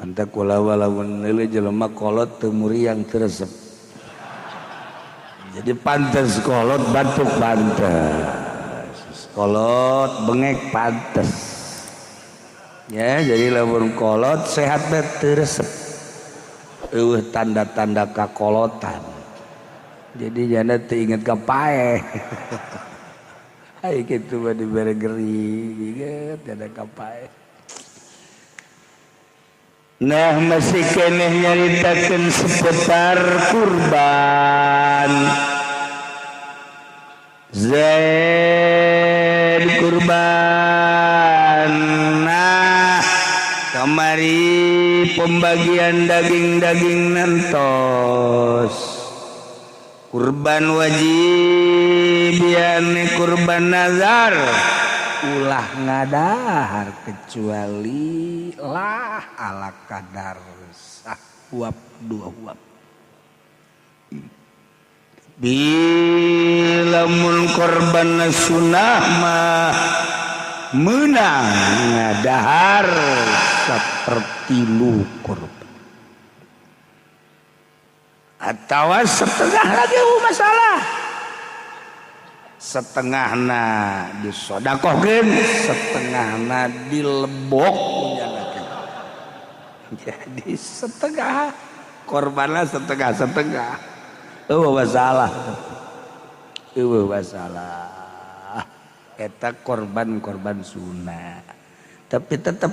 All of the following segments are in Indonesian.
Anta kula walamun leuleum jelema kolot teu muriang teu resep. Jadi pantes kolot batuk pantes. Kolot bengek pantes. Ya, jadi lamun kolot sehat teh teu resep. Eueuh tanda-tanda kakolotan. Jadi jana teu inget ka paeh. Ai kitu mah dibere geuring, inget jana ka paeh. Nah masih keneh nyaritakeun seputar kurban. Zaid kurban. Nah kamari pembagian daging-daging nantos. Kurban wajib yani kurban nazar. Ulah ngadahar kecuali lah ala kadar sahuap 2 huap. Bila mun korban sunnah mah meunang ngadahar saperti lu korban. Atawa setengah lagi masalah. Setengahna disodakohkeun, setengahna dilebok nyanakeun. Jadi setengah korbanna setengah-setengah. Masalah. Masalah. Eta korban sunnah. Tapi tetap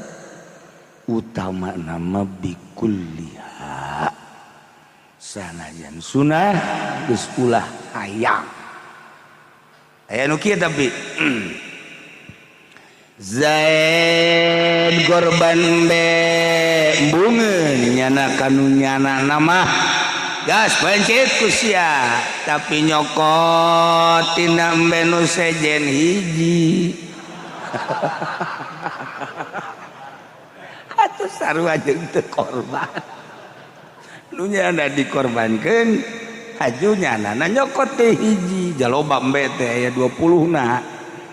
utama nama bikulliha. Sanajan sunnah geus ulah hayang. Aya nu kieu tapi Zaid korban be bungeun nyana kanu nyana nama gas pencit ku sia tapi nyokot tina embe nu sejen hiji. Atuh sarua jeung teu korban. Nu nyana dikorbankeun hajunya na nyokot teh hiji jaloba embe teh aya 20 na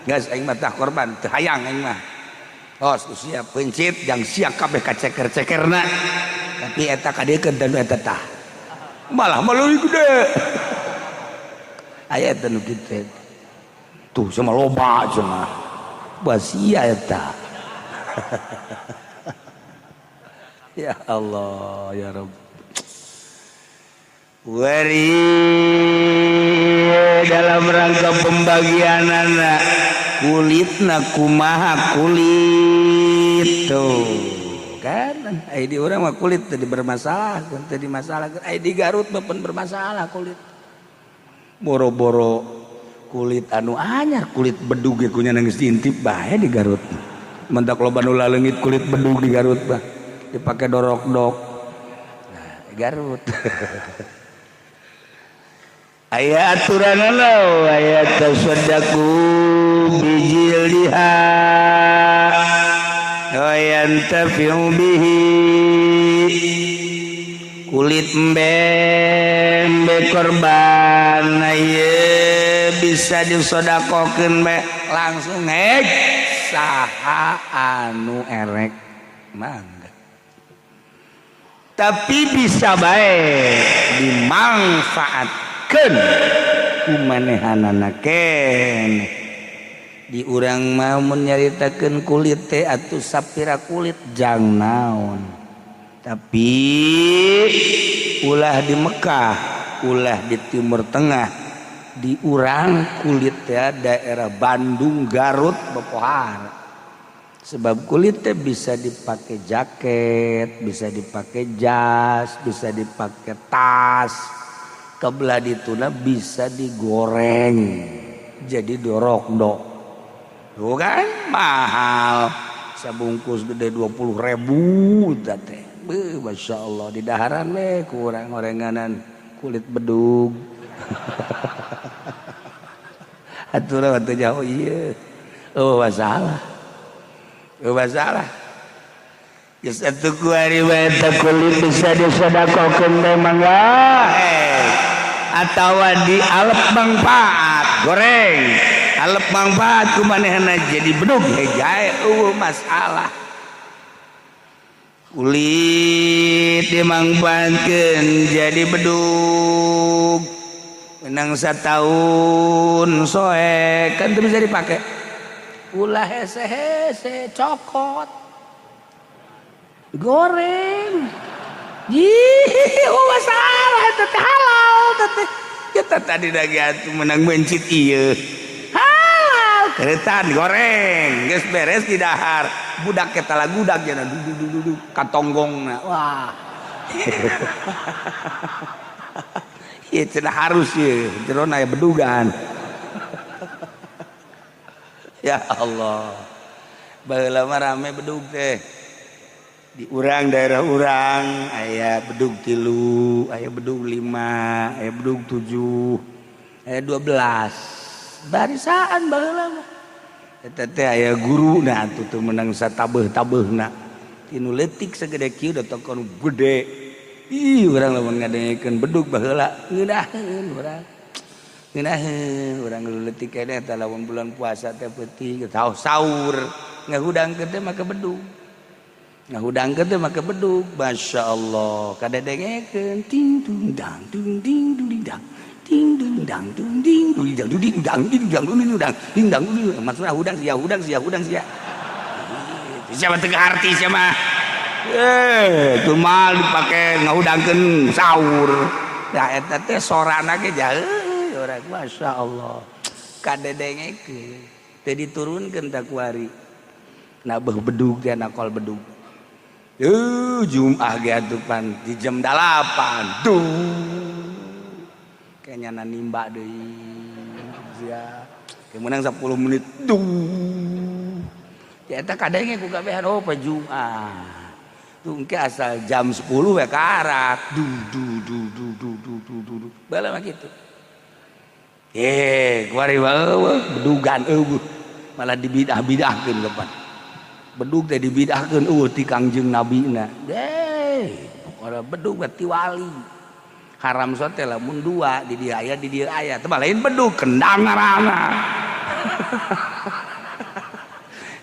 geus aing mah tah korban teu hayang aing mah tos usia pencit jang sia kabeh kaceker-cekerna tapi eta kadeukeun dan eta tah malah leuwih gede aya eta nu kitu tuh sama loba cenah basia eta. Ya Allah ya Rabb. Wari dalam rangka pembagian anak kulitna kumaha kulit tuh kan ai di urang mah kulit tadi bermasalah tadi masalah ai di Garut mah pun bermasalah kulit boro-boro kulit anu anyar kulit bedug ge kunya geus diintip bae di Garut mentak loba nu laleungit kulit bedug di Garut bah dipake dorok-dok nah Garut. Aya aturan lo aya tasaddaku bijildiha wa yantafi'u bihi kulit embe korban aya bisa disodakokeun be langsung saha anu erek mangga tapi bisa bae dimanfaat kumanehanana keneh di urang mah mun nyaritakeun kulit teh atuh sapira kulit jang naon tapi ulah di Mekah ulah di Timur Tengah di urang kulit teh daerah Bandung Garut bepohar sebab kulit teh bisa dipakai jaket bisa dipakai jas bisa dipakai tas kebelah dituna bisa digoreng jadi dorok-dok tuh kan mahal sabungkus gede 20.000 teh Masya Allah di daharan we kurang orenganan kulit bedug aturan waktu jauh iya masalah geus atuh ku ari bae kulit bisa disodakokeun memang atawa di alep manfaat goreng alep manfaat kumanehna jadi bedug hejae masalah kulit dimangpaatkeun jadi bedug menang satahun soek kan teu bisa dipake ulah hese-hese cokot goreng masalah itu teh halal teh kita tadi lagi atuh menang mencit ieu halal keretan goreng geus beres di dahar budak eta lagudak cenah duduk katonggongna wah ieu cenah harus ieu jerona aya bedugan ya Allah baheula mah rame bedug teh di urang daerah urang aya bedug 3 aya bedug 5 aya bedug 7 aya 12 barisaan baheula mah eta teh aya guruna atuh teu meunang satabeuh-tabeuhna tinu leutik sagede kieu da tokon gede ih urang lamun ngadengekeun bedug baheula ngeunaheun urang ngeunaheun urang leutik keneh eta lamun bulan puasa teh peuting sahur ngahudangkeun teh make bedug ngahudangkeun teh make bedug masyaallah kadedengekeun ting dung dang dung ding dung dang ting dung dang dung ding dung dang dung ding dang ding dang dung dang ding dang maksudna hudang sia siapa teu arti sia mah kumaha dipake ngahudangkeun sahur da eta teh sorana ge jaeu urang masyaallah kadedengekeun teu diturunkeun ta kuari na beuh bedug teh nakol bedug Jumat ge atuh pan di jam 8 duh kayaknya nanimba deui sia kemenang 10 menit duh ya eta kadenge ku kabehan oh pa Jumat tuh engke asal jam 10 we karat duh bala mah kitu kuari wae bedugan eueuh malah dibidah-bidahkeun depan bedug teh dibidahkeun ti Kangjeng Nabina ora bedug berarti wali haram sote teh lamun dua di dieu aya teh lain bedug kendang ngaranna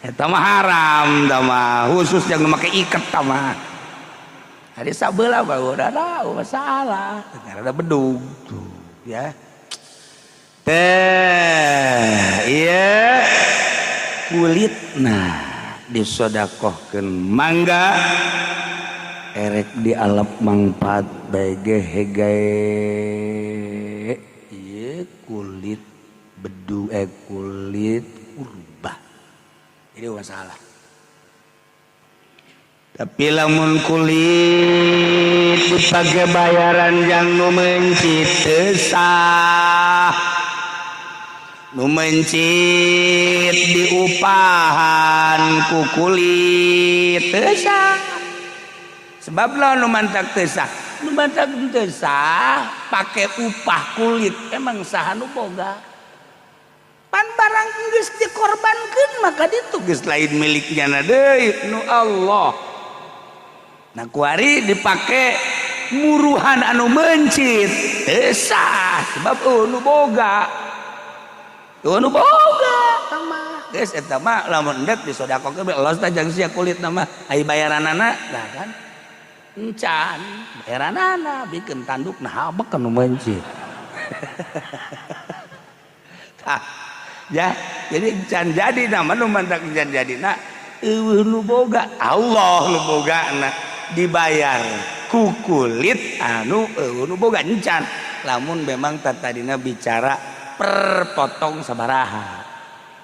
eta mah haram tah mah khusus jangan make iket tah mah hari sabeula mah udah tahu masalah ada bedug tuh ya iya kulitna disodakohkeun mangga erek dialap mangpaat bae ge hegae ieu kulit bedu kulit kurba ini masalah tapi lamun kulit dipake bayaran yang nu mencit teu sah nu mencit diupahan ku kulit teu sah sebab lo nu mantak teu sah pake upah kulit emang saha nu boga pan barang geus dikorbankeun maka ditu geus lain miliknya deui nu Allah nah kuari dipake muruhan anu mencit teu sah sebab nu boga nu boga mah geus eta mah lamun endek disodakokeun Allah teh jang sia kulitna mah ai bayaranana lah kan encan bayaranana bikeun tandukna habek anu mencit tah ya jadi encan jadi nama nu mantak encan jadina eueuh nu boga Allah nu bogana dibayar ku kulit anu eueuh nu boga encan lamun memang tadina bicara perpotong sabaraha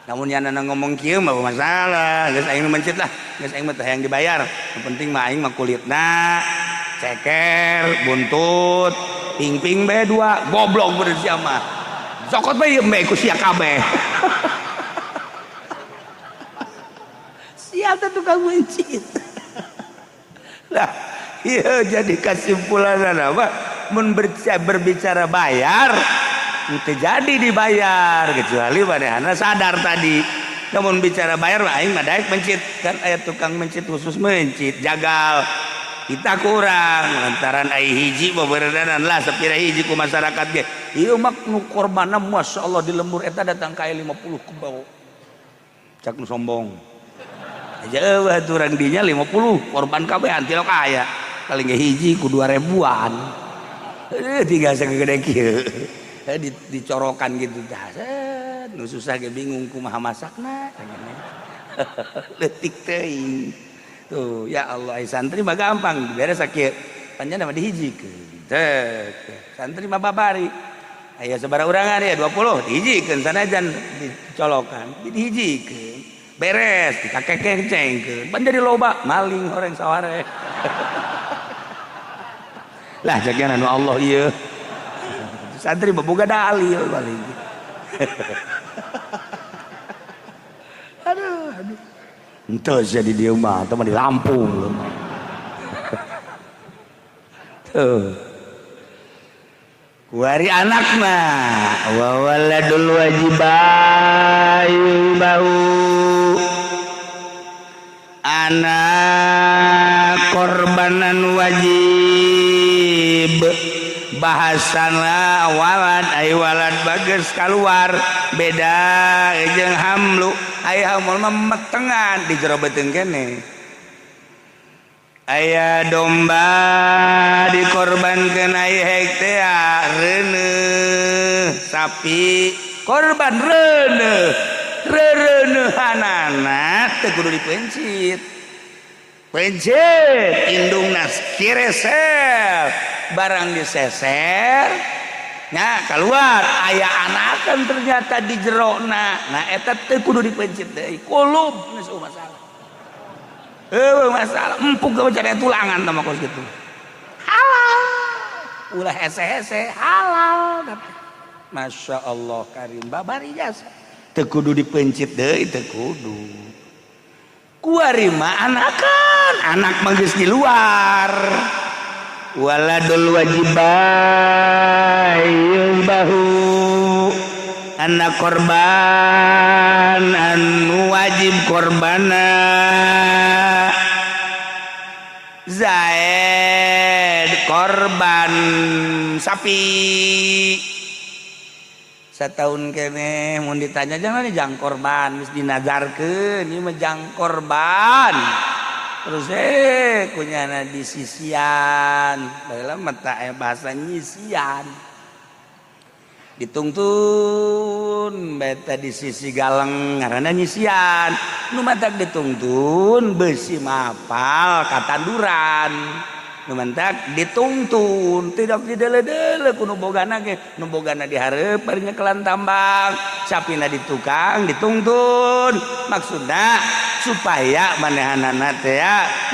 namun yang nana ngomong kieu mah masalah geus aing mencit lah geus aing mah teh hayang dibayar yang penting mah aing mah kulitna ceker buntut ping-ping bae dua goblok bener sia mah sokot bae ieu mbe ku sia kabeh sia teh tukang mencit lah ieu jadi kesimpulanna mah mun berbicara bayar itu jadi dibayar kecuali manehna sadar tadi namun bicara bayar aing mah daek mencit kan aya tukang mencit khusus mencit jagal kita kurang lantaran ai hiji beberedanan lah sapira hiji ku masyarakat ge ieu mah nu korbanna masyaallah di lembur eta datang ka 50 ku bau cak nu sombong aja turang dinya 50 korban kabehan tilok aya kali nggak hiji ku 2000-an tiga segede kieu dicorokan gitu dah nu susah ge bingung kumaha masakna leutik teuing tuh ya Allah santri mah gampang beres sakieu panjang mah dihijikeun teh santri mah babari aya sabaraha urangan ya 20 dihijikeun sanajan dicolokan dihijikeun beres dikakek-kekengkeun pan jadi loba maling horeng saware lah jagian anu Allah ieu santri boga dalil paling aduh ente jadi dia mah teman di Lampung tuh kuari anak mah wa waladul wajibayu bau anak korbanan wajib bahasana walad ay walad bagus keluar beda jeung hamlu ay hamul mah metengan dijerobeteun keneh aya domba dikorbankeun ay hektea reuneuh sapi korban reuneuhanana teu kudu dipencit pencit indungna kiresel barang diseser nya keluar aya anakan ternyata di jerona nah eta teu kudu dipencit deui kulub geus masalah masalah empuk ke bacaan tulangan sama kos gitu halal ulah hese-hese halal Masya Allah karim babari jasa teu kudu dipencit deui teu kudu kuari mah anakan anak mah geus di luar waladul wajibayu bahu anak korban anu wajib korbana Zaid korban sapi setahun kene mun ditanya jangan nih jang korban geus dinazarkeun ieu mah jang korban terus kunyana disisian baheula mata bahasa nyisian ditungtun beta di sisi galeng ngaranna nyisian nu matak ditungtun beusi mapal katanduran nu mantak ditungtun tidak didele-dele ku nu bogana ge nu bogana dihareup bari nyekelan tambang sapina di tukang ditungtun maksudna supaya manehanana teh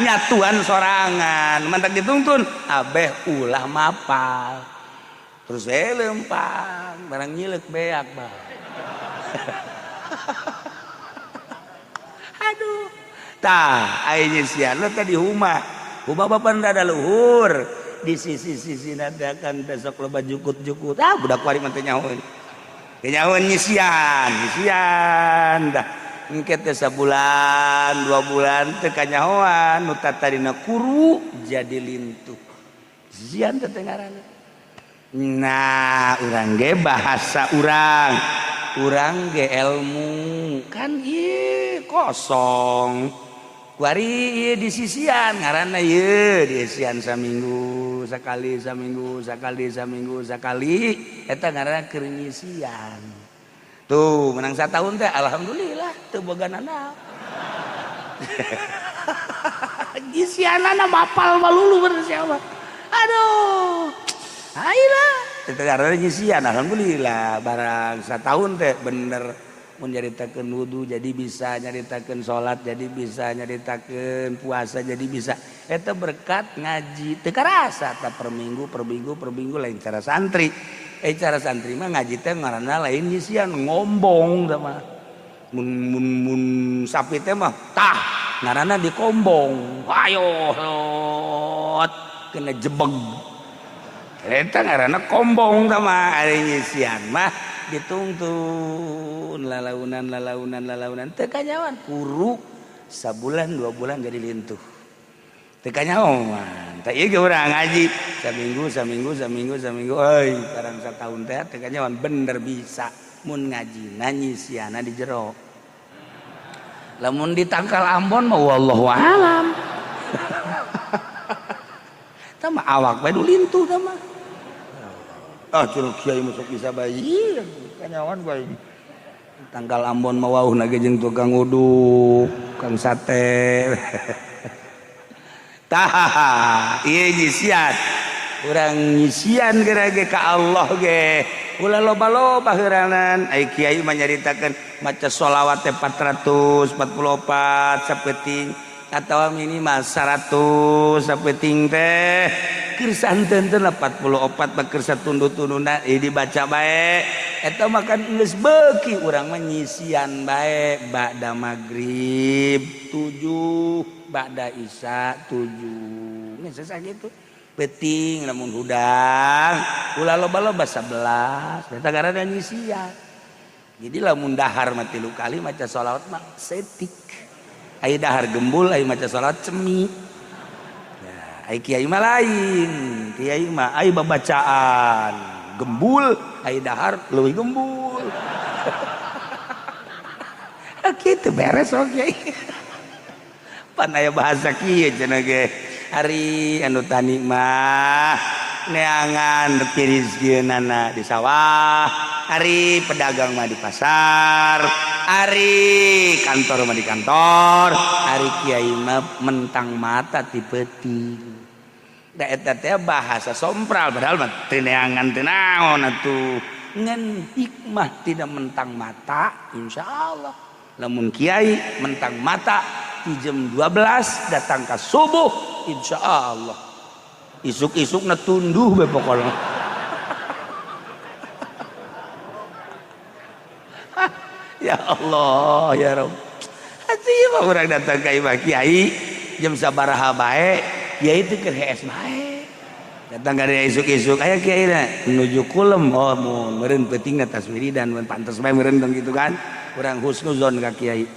nyatuan sorangan mantak ditungtun abeh ulah mapal terus lempang barang nyileuk beak bah aduh tah aya nyisian tadi humah bapak ada luhur di sisi-sisi nadakan besok loba jukut-jukut budak kuari mah teh nyahoeun nyisian dah engke teh sabulan 2 bulan teu kanyahoan nu tatadina kuru jadi lintuh nyisian teh ngaranna nah urang ge bahasa urang ge ilmu kan ieu kosong kuari di sisian ngaranna ieu diisian saminggu sakali eta ngaranna keur nyisian tuh menang satahun teh alhamdulillah teu boga nana nyisianana mapal malulu bener siapa aduh ayolah eta ngaranna nyisian alhamdulillah barang satahun teh bener mun nyaritakeun wudu jadi bisa nyaritakeun salat jadi bisa nyaritakeun puasa jadi bisa eta berkat ngaji teu karasa ta per minggu lain cara santri cara santri mah ngaji teh ngaranna lain nyisian ngombong tah mah mun sapi teh mah tah ngaranna dikombong ayo lot kena jebeg eta ngaranna kombong tah mah ari nyisian mah ditungtun lalaunan teu kanyawan kuru sabulan 2 bulan jadi lintuh teu kanyawan tah ieu ge urang ngaji saminggu euy karang satahun teh teu kanyawan bener bisa mun ngajina nyisiana di jero lamun di Tangkal Ambon mah wallahu alam. Tah mah awak bae lintu tah mah. Ah curug kiai masuk bisa bayi kanyawan bae. Tangkal Ambon mah wauhna ge jeung tukang uduk, kang sate. Tah ieu nyisian. Urang nyisian gerage ka Allah ge. Ulah loba-loba heuranan ai kiai mah nyaritakeun maca sholawat teh 444 sapeting atawa minimal 100 sapeting teh keur santen-ten 44 mah keur satundu-tunduna dibaca bae eta mah kan geus beuki urang mah nyisian bae ba'da magrib 7 ba'da isya 7 geus sakitu peting lamun hudang ulah loba-loba 11 eta garana nyisian. Jadi lamun dahar mah 3 kali maca sholawat mah setik. Ai dahar gembul ai maca sholawat cemi. Ya, ai kiai mah lain. Kiai mah ai babacaan gembul, ai dahar leuwih gembul. Kitu beres oke. Okay. Pan aya bahasa kieu cenah ge. Hari anu tani mah neangan rezekieunana di sawah, hari pedagang mah di pasar, hari kantor mah di kantor, hari kiai mah mentang mata ti peuting. Da eta teh bahasa sompral padahal mah teu neangan teu naon atuh. Ngan hikmah tidak mentang mata insyaallah. Lamun kiai mentang mata di jam 12 datang ke subuh insyaallah isuk-isukna tunduh be pokokna. Ya Allah ya Rabb hati mah urang datang ka imah kiai jam sabaraha bae kiai teh keur hees bae datang ka dia isuk-isuk aya kiai na menuju kulem oh mun meureun peutingna taswiridan mun pantes bae meureun gitu kan urang husnuzon ka kiai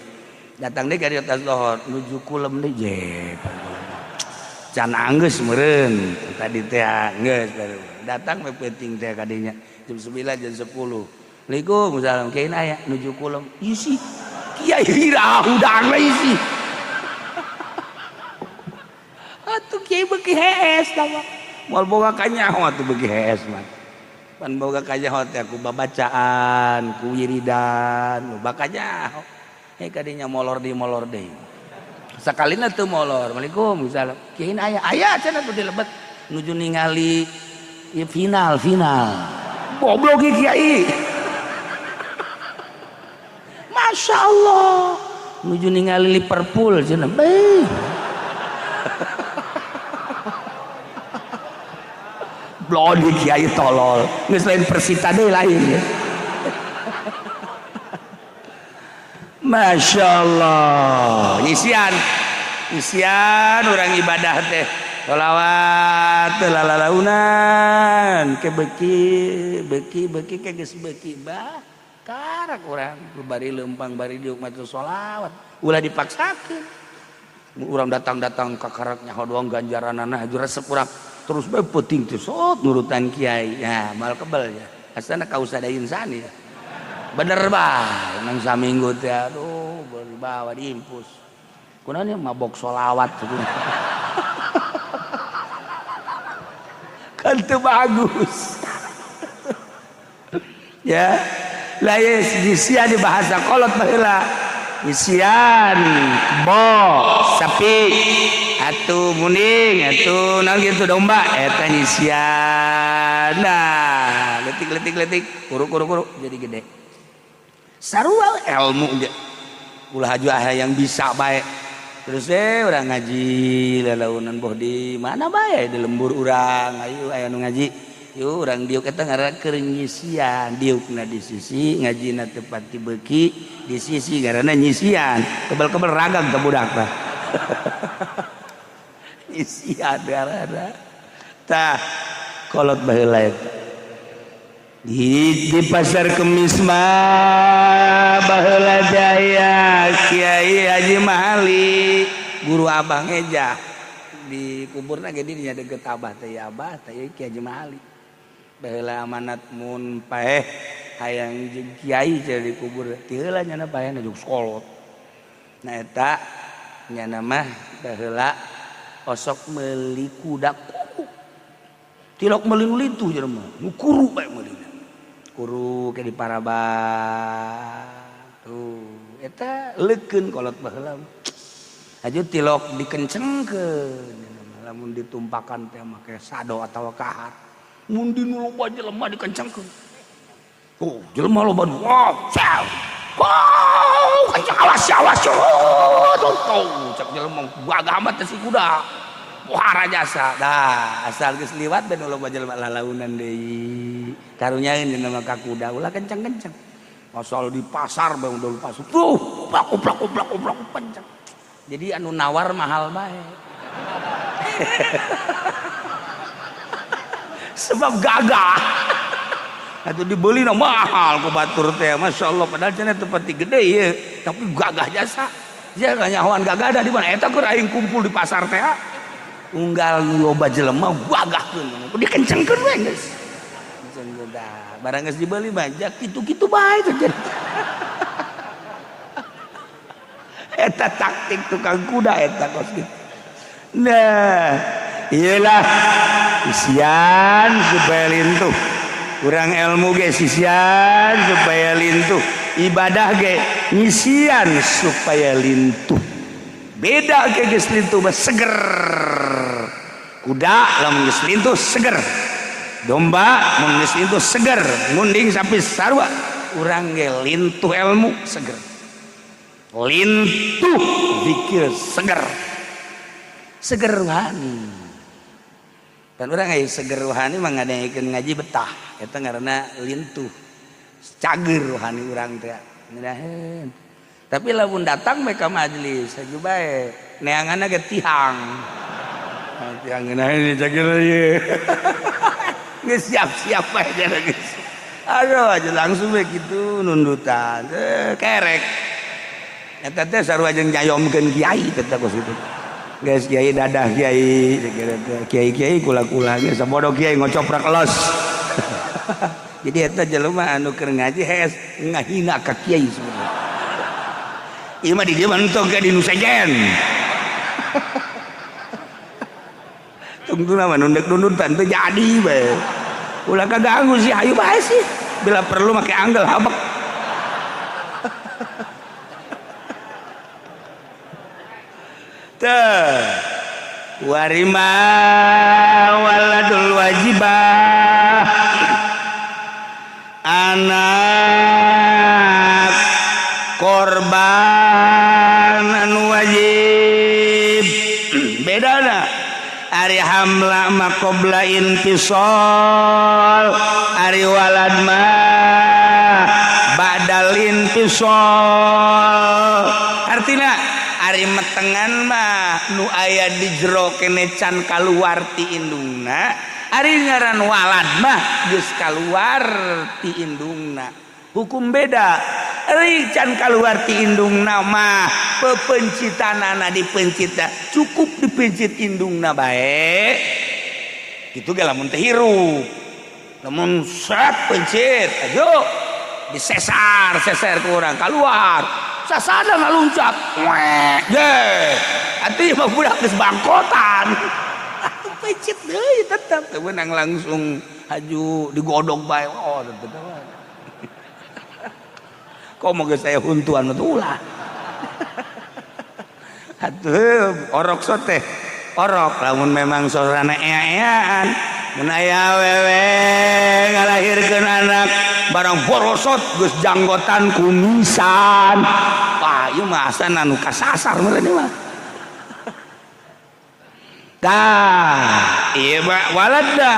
datang deh dari atas lohor menuju kulem deh jep can anggeus meureun tadi teh geus datang we peuting teh kadinya jam 9 jam 10 Waalaikumsalam kiai aya nuju kulem isi kiai hira udang isi atuh kiai beuki hees tah moal boga kanyaho atuh beuki hees mah pan boga kanyaho teh ku babacaan ku wiridan loba kanyaho kadinya molor deui. Sakalina teu molor. Waalaikumsalam. Kiai aya cenah tuh dilebet nuju ningali ya final. Goblok kiai. Masya Allah. Nuju ningali Liverpool cenah. Blodi kiai tolol. Geus lain Persita deui lain ya. Masya Allah isian orang ibadah teh sholawat lalalaunan ke beki ke geus beki bah karak urang bari lempang bari diuk maca sholawat ulah dipaksakeun urang datang ka karaknya doang ganjaranana haju resep urang terus bae peuting teh sok nurutan kiai ya mal kebal ya asana kausada insan ya bener bah nang saminggu teh aduh berbawa diimpus kunaon mabok sholawat kan teu bagus ya lah yes disian di bahasa kolot baheula isian bo sapi atuh muning atuh naon kitu domba eta nyisian nah letik kuru jadi gede sarua ilmu dia ulah haju aya yang bisa bae terus urang ngaji lalaunan boh di mana bae di lembur urang ayo aya nu ngaji yuk urang diuk eta ngaranna keur nyisian diukna di sisi ngajina teu pati beuki di sisi ngaranna nyisian kebel-kebel ragag ka budak tah nyisian ngaranna tah kolot baheula eta di pasar Kemis mah baheula jaya Kiai Haji Mahali guru abang eja di kuburna ge dinya deukeut abah teh abah teh Kiai Haji Mahali baheula amanat mun paeh hayang jeung kiai teh di kubur teu heula nyana paeh na juk sekolot Nah eta nya nama baheula osok meuli kuda kuru. Tilok meuli nu lintuh jelema, nu kuru bae meulina. Kuru ke di Paraba. Tuh, eta leukeun kolot baheula. Aju tilok dikencengkeun. Lamun ditumpakan teh make sado atawa kahar. Mun dinu loba jelema dikencengkeun. Oh, jelema loba wow, caw. Wow, kencang awas. Tuh, cek jelema gagah amat teh si kuda. Pohara jasa. Dah, asal geus liwat ben loba jelema lalaunan deui. Karunyaeun dina mah ka kuda ulah kencang-kencang. Asal di pasar bae udah lupa. Tuh, uplak kencang. Jadi anu nawar mahal bae. Sebab gagah. Atuh dibeli na mahal ku batur teh, masyaallah padahal cenah teu pati gede ye, tapi gagah jasa. Dia nyahoan gagah ada di mana eta keur aing kumpul di pasar teh. Unggal loba jelema gagahkeun, dikencengkeun we geus. Kencengkeun dah. Barang geus dibeli mah jak kitu-kitu bae teh. Eta taktik tukang kuda eta kos gitu. Nah, iyalah isian supaya lintuh. Kurang ilmu ge sisian supaya lintuh. Ibadah ge ngisian supaya lintuh. Beda ge geus lintuh mah seger. Kuda lamun geus lintuh seger. Domba mun geus lintuh seger. Ngunding sapi sarua urang ge lintuh ilmu seger. Lintuh zikir seger. Seger rohani. Dan orang aya seger rohani mah ngadaengkeun ngaji betah. Eta ngaranna lintuh. Cager rohani urang teh. Ngeunaheun. Tapi lamun datang mereka majelis saja bae. Neanganna ge tihang. Tihang ngeunaheun cager ieu. Geus siap-siap bae jana geus. Aduh aja langsung we kitu nundutan. Kerek. Eta teh sarua jeung nyayomkeun kiai teh kos itu. Guys kiai dadah kiai kiai kula-kula ge sabodo kiai ngocoprak los. Jadi eta jelema anu keur ngaji hees ngahina ka kiai sebenarnya. Ieu mah di dieu mah entok ge di nu sejen. Tungtuna mah nundek-nundutan teu jadi bae. Ulah kaganggu sih hayu bae sih. Bila perlu make anggel habek. Warima waladul wajibah anak korban anu wajib bedana ari hamla maqobla infisol ari walad mah badal infisol artina ari metengan mah nu aya di jero kene can kaluar ti indungna ari ngaran walad mah geus kaluar ti indungna hukum beda ari can kaluar ti indungna mah pepencitanana dipencita cukup dipencit indungna bae kitu ge lamun teh hirup lamun set pencit ayo disesar ku urang kaluar sasada ngaluncat ye atuh mah budak geus bangkotan atuh pecit deui tetep teu meunang langsung haju digodog bae oh tetep kok mah geus aya huntuan mah ulah atuh orok soteh orok lamun memang sorana ea-eaan mun aya awewe ngalahirkeun anak barang borosot geus janggotan kumisan wah ieu mah asan anu kasasar meureun mah tah ieu mah walada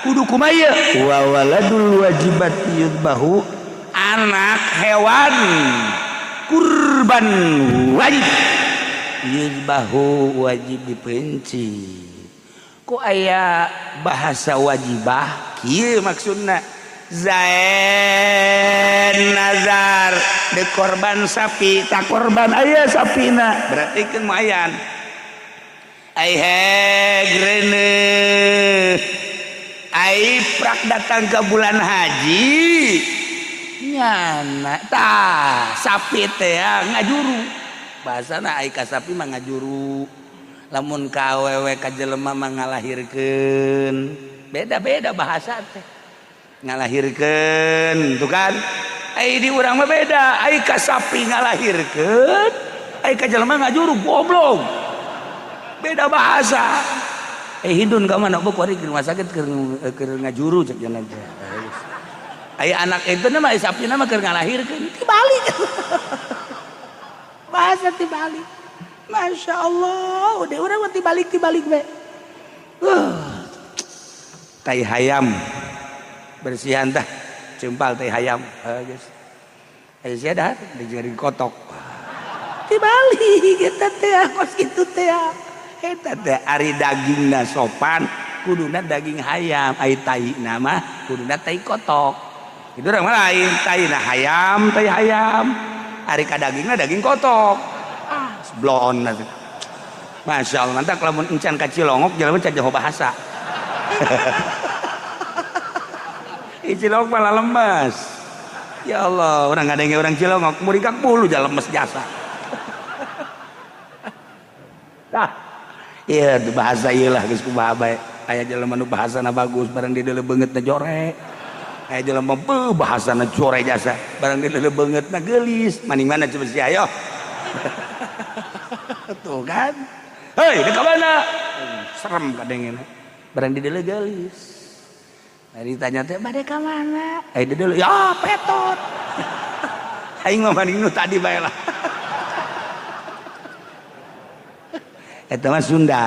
kudu kumaha wa waladul wajibati yudbahu anak hewan kurban wajib yudbahu wajib dipenci kok aya bahasa wajibah kieu maksudna Zain nazar de korban sapi tak korban aya sapina berarti kan mayan ai hegrene ai prak datang ke bulan haji nyana tah sapi teh ya ngajuru bahasana ai ka sapi mah ngajuru lamun ka awewe ka jelema mah ngalahirkeun beda-beda bahasa teh ngalahirkeun tuh kan ai di urang mah beda ai ka sapi ngalahirkeun ai ka jelema ngajuru goblok beda bahasa hidun ka mana bok wari ke rumah sakit keur ngajuru cek jangan ay anak itu nama sapi nama keur ngalahirkeun tibalik bahasa tibalik Masya Allah udah urang mah tibalik be tai hayam bersihan tah cempal tai hayam geus aya sia dah dijadiin kotok tibalik eta teh kos kitu teh eta teh ari dagingna sopan kuduna daging hayam ai tai nama kuduna tai kotok itu orang lain tai hayam ari ka dagingna daging kotok seblon Masya Allah mantap lamun encan ka Cilongok jelema can jaho bahasa Cilongok malah lemes ya Allah orang ngadenge orang Cilongok murid kak puluh jalan lemes jasa nah iya bahasa ieu lah geus kumaha bae aya jelema nu bahasana bagus barang di deuleu beungeutna jorek aya jelema bahasana jorek jasa barang di deuleu beungeutna geulis maning mana coba sia ayo tuh kan hei deka mana serem kadengena barang di deuleu geulis ditanya teh bade ka mana di deuleu ya petot aing mah maning nu tadi bae lah eta mah Sunda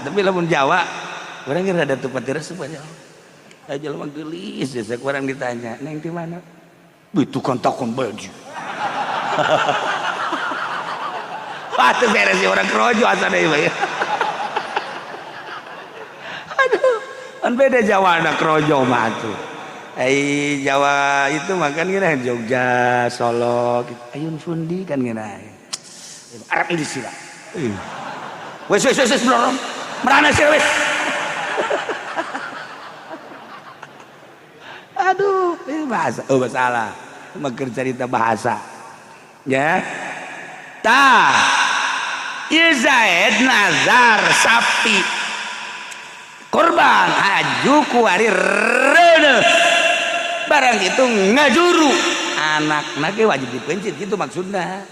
tapi lamun Jawa urang geus rada teu pati resep aja aya jelema geulis ya urang ditanya neng di mana itu kan takon baju patu beres si orang krojo asa deui bae aduh kan beda Jawa ada krojo mah tuh Jawa itu makan gini Jogja Solo ayun fundi kan gini Arab ini sila wes belum merana sih wes aduh ini bahasa salah mager cerita bahasa ya tah ieu Zaid nazar sapi korban aju ku ari reuneuh barang itu ngajuru anakna ge wajib dipencit gitu maksudna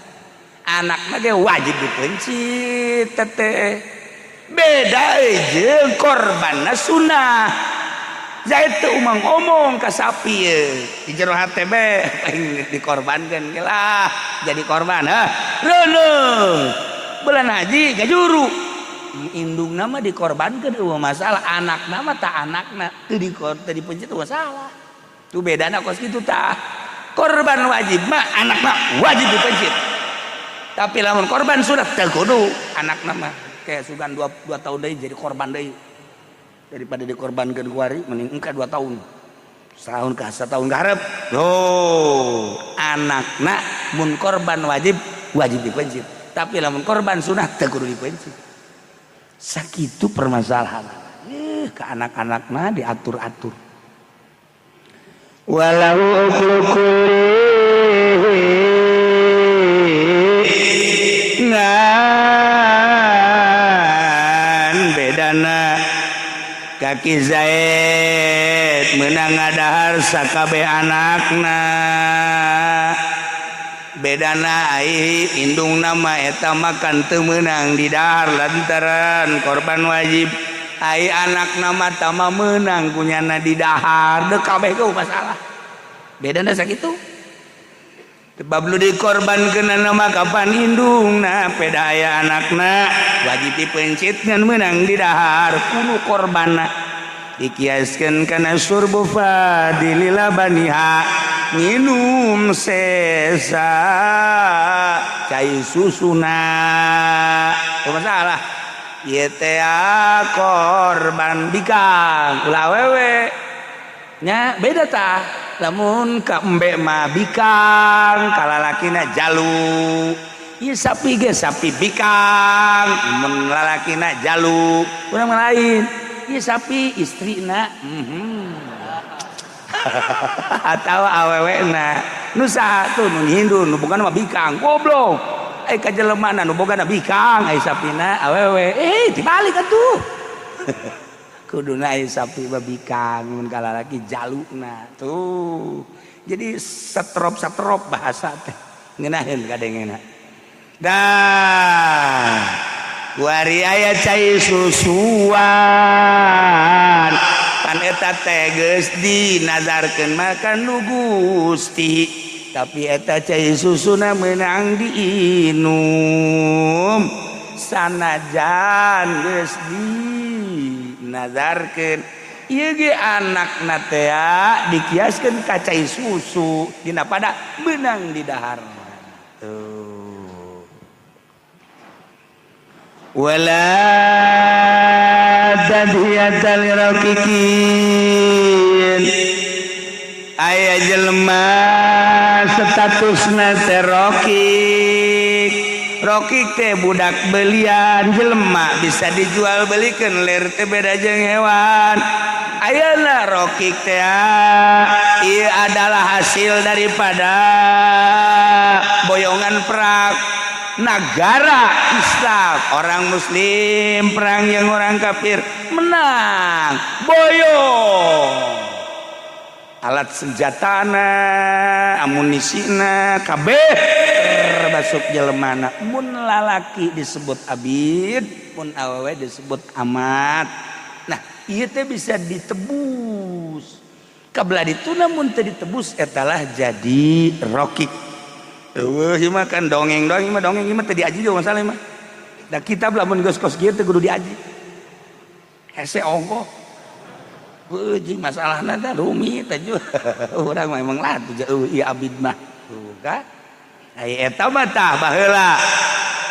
anakna ge wajib dipencit teteh beda jeung korbanna sunah Zaid teu umang omong ka sapi di jero hate be pengen dikorbankeun ge lah jadi korban reuneuh bulan haji ngajuru indung nama dikorbankeun eueuh masalah anak nama tak anakna teu dipencit eueuh masalah tuh bedana kos kitu tah korban wajib mah anakna wajib dipencit tapi lamun korban sudah teu kudu anakna mah kayak sugan 2 tahun deui jadi korban deui daripada dikorbankeun ku ari mending engka 2 tahun setahun ka setahun garep loh anakna mun korban wajib dipencit tapi lamun korban sunah teu kudu dipencit sakitu permasalahan ke anak-anakna diatur-atur walau ngan bedana kaki Zaid meunang ngadahar sakabeh anakna bedana ai indung nama eta makan teu meunang didahar lantaran korban wajib ai anak nama tama meunang kunyana didahar deu kabeh ge masalah bedana sakitu bablu dikorbankeun nama kapan indungna peda aya anakna wajib dipencit ngan meunang didahar kudu korbanna dikiaskeun kana surbu fadilila baniha minum sesa cai susuna apa masalah ieu teh korban bikang ulah awewe nya beda tah lamun ka embe mah bikang ka lalakina jalu ieu sapi ge sapi bikang mun lalakina jalu urang lain ieu sapi istrina atau awewena nusa tuh nu Hindu nu boga mah bikang goblok ka jelemana nu boga bikang sapina awewe dibalik atuh kuduna sapi babikang mun kalalaki jalukna tuh jadi setrop bahasa teh ngeunaheun kadengena dah wari aya cai susuan pan eta teh geus dinazarkeun makan nu Gusti tapi eta cai susuna meunang diinum sanajan geus dinazarkeun ieu ge anakna teh dikiaskeun ka cai susu dina pada meunang di daharna tuh wala tadiyatal raqiqin aya jelema statusna teh rokik teh budak belian jelema bisa dijual belikeun lir teh beda jeung hewan ayeuna rokik teh ieu adalah hasil daripada boyongan perang negara Islam orang muslim perang yang orang kafir menang boyong alat senjatana amunisina kabeh terbasuk jelemana mun lalaki disebut abid mun awewe disebut amat nah ieu teh bisa ditebus kabelah dituna mun teu ditebus etalah jadi rokik eueuh ieu mah kan dongeng mah teu diaji juga masalah mah da kitab lamun geus kos kieu teh kudu diaji hese ongkoh jeung masalahna teh rumit aja urang mah emang latuh ieu abid mah tuh kan aya eta mah tah baheula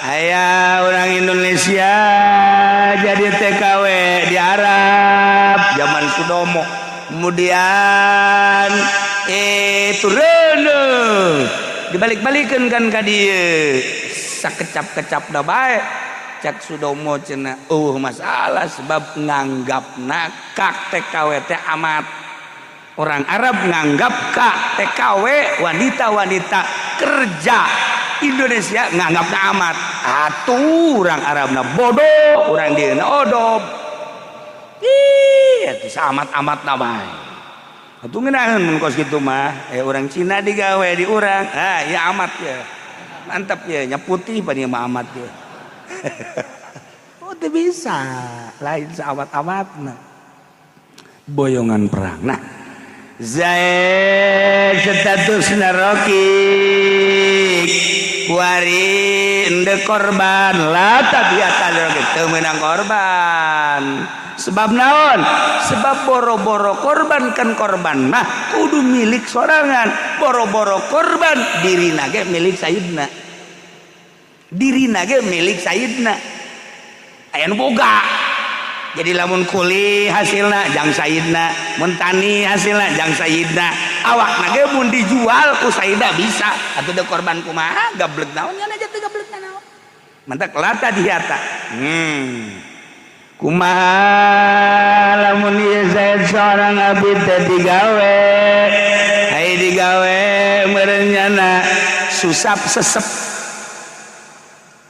aya orang Indonesia jadi TKW di Arab zaman Sudomo kemudian turun dibalik-balikeun kan ka dieu sakecap-kecap da bae cak Sudomo cenah masalah sebab nganggapna kak TKW teh amat orang Arab nganggap kak TKW wanita-wanita kerja Indonesia nganggapna amat atuh orang Arabna bodoh orang dieuna odob atuh amat-amat na bae atuh ngeunaheun mun kos kitu mah orang Cina digawe di urang ya amat ya mantap ya nya putih pan ieu mah amat ya oh teu bisa lain saamat-amatna boyongan perang nah Zaid statusna rokik wari ende korban la tabiatan rokik teu meunang korban sebab naon sebab boro-boro korban kan korban mah kudu milik sorangan boro-boro korban dirina ge milik sayidna dirina ge milik sayidna aya nu boga jadi lamun kuli hasilna jang sayidna mun tani hasilna jang sayidna awakna ge mun dijual ku sayidna bisa atuh da korban kumaha gablek naon nya aja teh gablek naon mantak lata diata kumaha lamun ieu Zaid seorang abid teh digawe ai digawe meureun nyana susap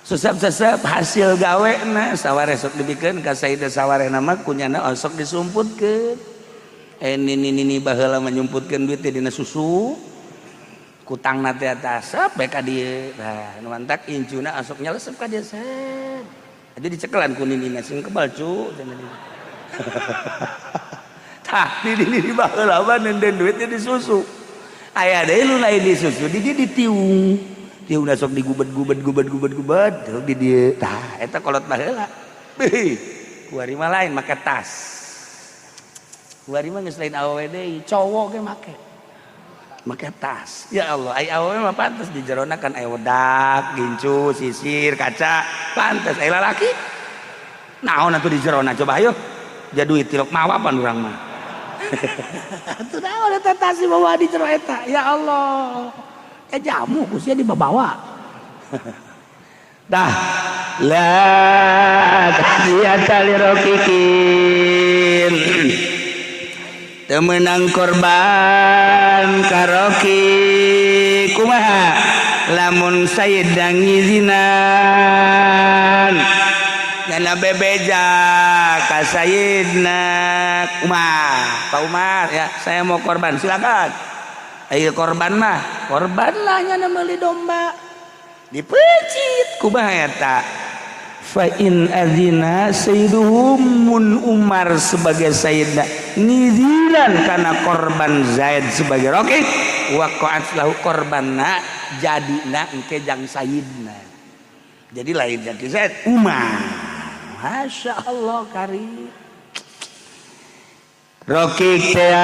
sesep hasil gawe na saware sok dibikeun ka Sayyidah sawarehna mah kunyana osok disumputkeun nini baheula mah nyumputkeun duit dina susu kutangna teh tasep bae ka dieu nah nu mantak incuna osok nyelesep ka dieu set jadi dicekelan ku ninina sing kebal cu tah nini baheula mah nenden duitnya di susu aya deui lu lain di susu di dieu ditiung dia udah sok digubet di dia tah eta kolot baheula kuari mah lain make tas kuari mah geus lain awewe deui cowok ge make tas ya Allah ai awewe mah pantes di jerona kan aya wedak gincu sisir kaca pantes ai lalaki naon atuh di jerona coba ayo ja duit tilok mawapan urang mah atuh naon eta tas bawa di jero eta ya Allah jamu kusia dibawa dah la tahiyata lirokikin teu meunang korban karokik kumaha lamun sayyidan ngizinan ngana bebeja ka sayyidna kumaha Pak Umar ya saya mau korban silakan ayo korban lah nya meuli domba dipecit kumaha eta fa in adzina sayyiduhum mun Umar sebagai sayyidna ngizinan kana korban Zaid sebagai roki waqa'at lahu korbanna jadina engke jang sayyidna jadi lain jadi Zaid Umar Masya Allah karim roki teh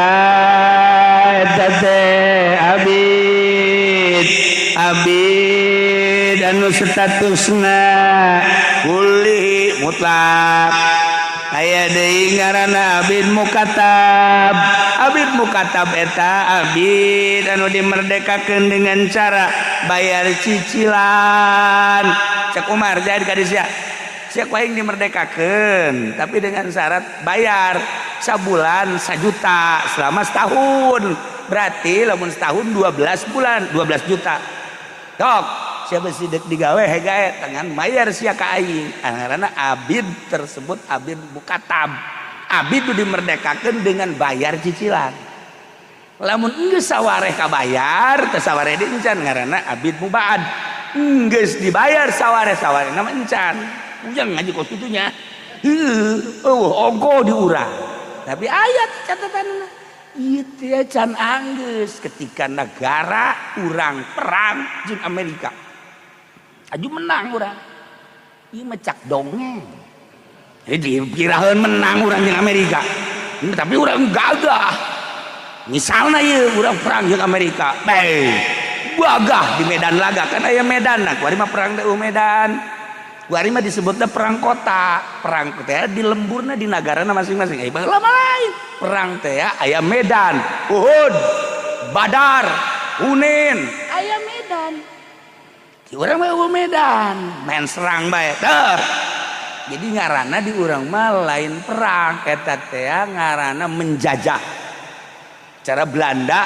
abid anu statusna kulli mutlak aya deui ngaranna abid mukatab eta abid anu dimerdekakeun dengan cara bayar cicilan cek Umar jadi ka dieu sia kuaing dimerdekakeun tapi dengan syarat bayar sabulan 1 juta selama setahun berarti lamun setahun 12 bulan 12 juta tok siapa sidik digawe hegae tangan mayar sia ka aing karena abid tersebut abid mukatab abid itu dimerdekakeun dengan bayar cicilan lamun geus sawareh kabayar teu sawareh diencan ngaranna abid mubaad geus dibayar sawareh nama encan ujang ngaji kos kitunya ongko diurang tapi ayat catatanna ieu teh can anggeus ketika negara urang perang jeung Amerika aju menang urang ieu mecak dongeng jadi kiraeun menang urang jeung Amerika tapi urang gagah misalna ieu urang perang jeung Amerika gagah di medan laga kan aya medan nah kuari mah perang teh Medan kuari mah disebutna perang kota teh di lemburna di nagarana masing-masing baheula mah lain perang teh aya Medan Uhud Badar Hunain aya Medan di urang mah Medan main serang bae teh jadi ngaranna di urang mah lain perang eta teh ngaranna menjajah cara Belanda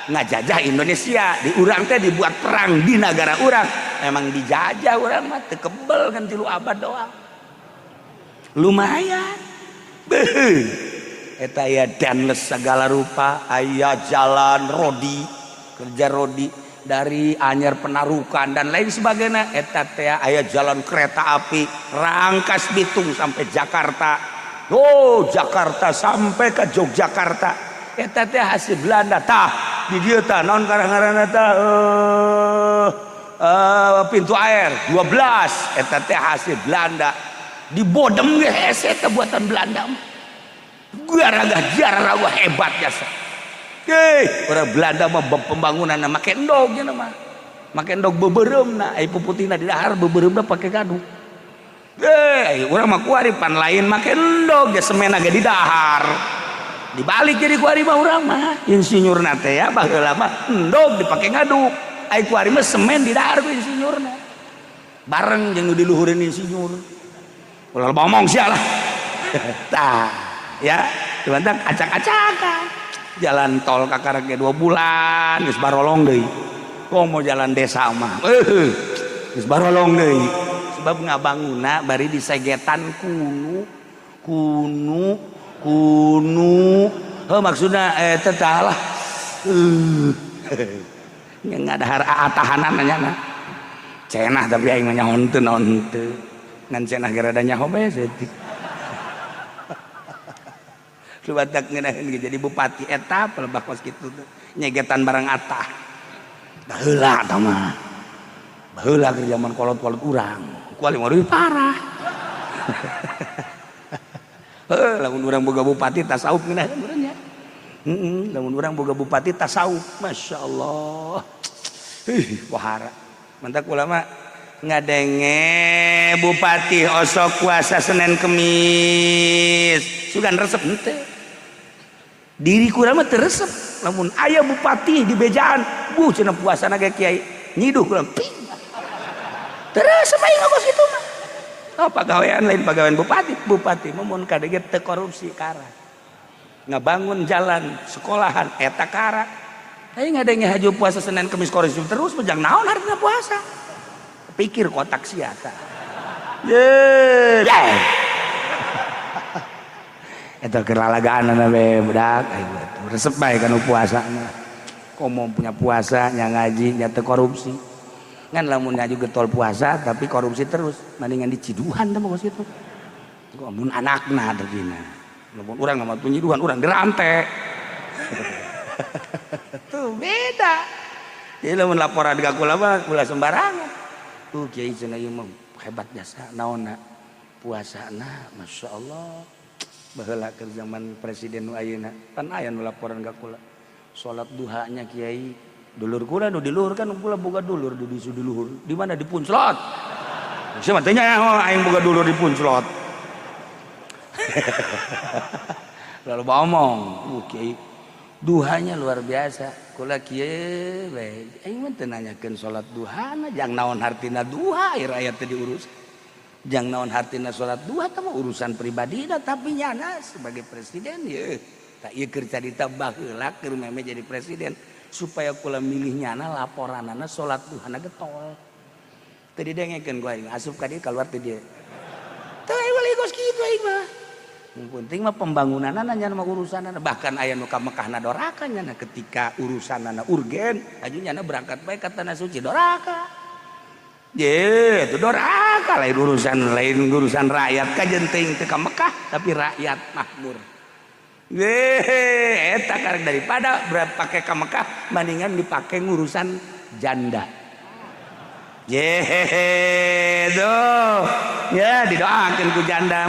ngajajah Indonesia di urang teh dibuat perang di negara urang emang dijajah urang mah teu kebel kan 3 abad doang lumayan eta aya danles segala rupa aya jalan rodi kerja rodi dari Anyar Penarukan dan lain sebagainya eta teh aya jalan kereta api Rangkas Bitung sampai Jakarta Jakarta sampai ke Yogyakarta eta teh hasil Belanda tah di dieu tah naon ngaranna tah pintu air 12 eta teh hasil Belanda di Bodem ge hese eta buatan Belanda garaga jarawa hebat jasa orang Belanda mah pembangunan make endog nya mah make endog beubereumna ai puputihna di dahar beubereumna pake gaduh urang mah kuari pan lain make endog ge semena ge di dahar dibalik jadi kuari mah urang mah insinyurna teh ya baheula mah endog dipake ngaduk ai kuari mah semen di dahar ku insinyurna bareng jeung nu diluhureun insinyur ulah ngomong sia lah tah ya cuman acak-acakan jalan tol kakarek 2 bulan geus barolong deui kok mau jalan desa mah geus barolong deui sebab ngabangunna bari disegetan kunu maksudna eta tah lah nya dahar atahanan nya cenah tapi aing mah nyaho teu naon teu ngan cenah ge rada nyaho bae setik lu badak ngeunaheun jadi bupati eta pelebah kos kitu teh nyegetan barang atah baheula tah mah baheula keur zaman kolot-kolot urang kuali mah parah lamun urang boga bupati tasawuf ngeunaheun urang nya lamun urang boga bupati tasawuf masyaallah wahara mantak ulama ngadenge bupati osok puasa Senin Kemis sugan resep henteu diri kurang mah teu resep lamun aya bupati di bejaan cenah puasana ge kiai nyiduh kurang ping terus aing ngos kitu mah pagawean lain pagawean bupati mun kadege teu korupsi kara ngabangun jalan sekolahan eta kara Ayo ngadengnya haju puasa Senin Kamis Koris terus menjang naon hartina puasa. Pikir kotak siata. Ye. Eta keur lalagaanna we budak ayo resep bae kana puasa mah. Komo punya puasa nya ngaji nya teu korupsi. Ngan lamun ngaju getol puasa tapi korupsi terus mendingan diciduhan teh mah kitu. Mun anakna tadina. Lamun urang mah tunyiduhan urang dirantai. Tuh beda. Jadi lamun laporan ka kula mah kula sembarangan. Tuh kiai cenah ieu mah hebat jasa naonna puasana masyaallah. Baheula keur zaman presiden nu ayeuna kan aya nu laporan ka kula. Salat duhanya kiai dulur kula nu di luhur kan kula boga dulur di luhur. Di mana di Punslot. Sia mah teh nya aing boga dulur di Punslot. Lalu ngomong, kiai duhanya luar biasa. Kula kieu bae aing mah teu nanyakeun salat duhana jang naon hartina duha rakyat teh diurus. Jang naon hartina salat duha teh mah urusan pribadina tapi nyana sebagai presiden ye. Tak ieu keur carita baheula keur meme jadi presiden supaya kula milih nyana laporanana salat duhana getol. Teu didengekeun ku aing asup ka dieu kaluar teh dieu. Teu waligos kitu aing mah. Yang penting mah pembangunanana nya mah urusanana bahkan aya nu ka Mekahna doraka nya ketika urusanana urgen aju nya berangkat bae ka tanah suci doraka. Ye, itu doraka lain urusan rakyat kajen teuing teu ka Mekah tapi rakyat makmur. Ye, eta karek daripada pakai ka Mekah mendingan dipake ngurusan janda. Ye, do. Ya didoakeun ku janda.